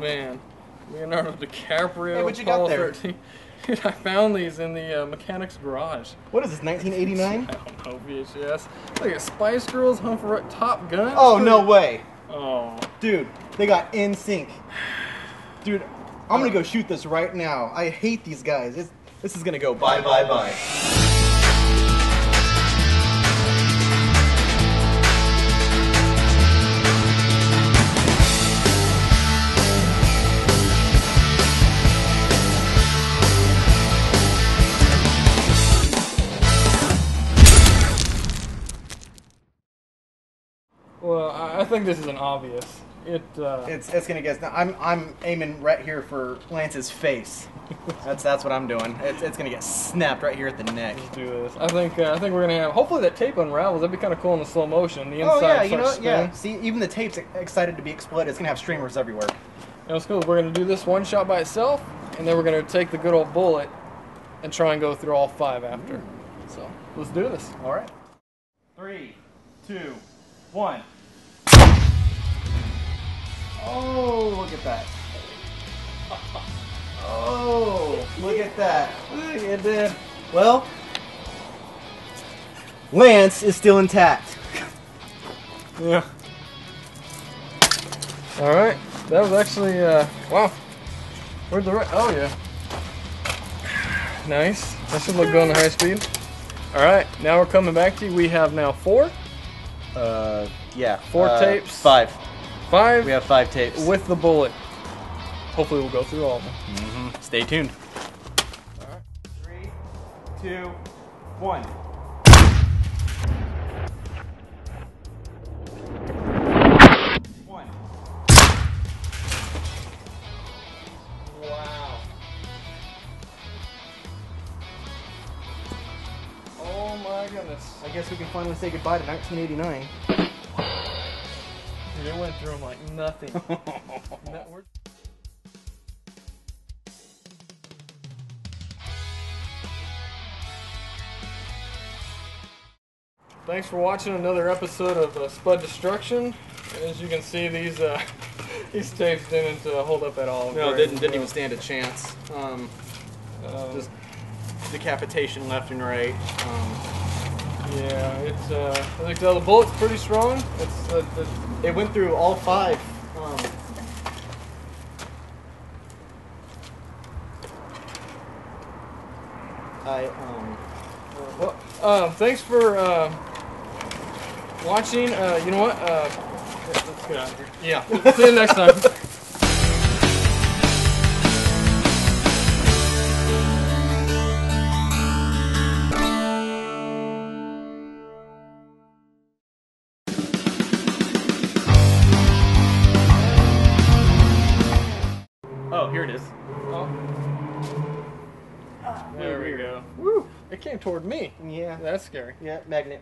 man. Leonardo DiCaprio. Hey, what you got there? 13. Dude, I found these in the mechanic's garage. What is this, 1989? I don't know, VHS. Look at Spice Girls, Hunt for Top Gun. Oh, no way. Oh. Dude, they got nsync. Dude, I'm gonna go shoot this right now. I hate these guys. This is gonna go bye, bye, bye. Well, I think this is an obvious. It's gonna get. I'm aiming right here for Lance's face. That's what I'm doing. It's gonna get snapped right here at the neck. Let's do this. I think we're gonna have. Hopefully that tape unravels. That'd be kind of cool in the slow motion. The inside. Oh yeah, you know, starts yeah. spinning. See, even the tape's excited to be exploded. It's gonna have streamers everywhere. You know, it's cool. We're gonna do this one shot by itself, and then we're gonna take the good old bullet and try and go through all 5 after. So let's do this. All right. 3, 2, 1. Oh, look at that. Oh, look at that. Look at that. Well, Lance is still intact. Yeah. All right. That was actually wow. Where'd the oh yeah. Nice. That should look good on the high speed. All right. Now we're coming back to you. We have now 4. Yeah. 4 tapes. 5. 5. We have 5 tapes. With the bullet. Hopefully we'll go through all of them. Mm-hmm. Stay tuned. All right. 3, 2, 1. Wow. Oh my goodness. I guess we can finally say goodbye to 1989. Dude, it went through them like nothing. Thanks for watching another episode of Spud Destruction. As you can see, these these tapes didn't hold up at all. No, didn't even stand a chance. Just decapitation left and right. Yeah, it's I think the bullet's pretty strong. It went through all 5. Thanks for watching. You know what? Let's get out of here. Yeah. See you next time. Oh, here it is. Oh. There we go. Woo! It came toward me. Yeah. That's scary. Yeah, magnet.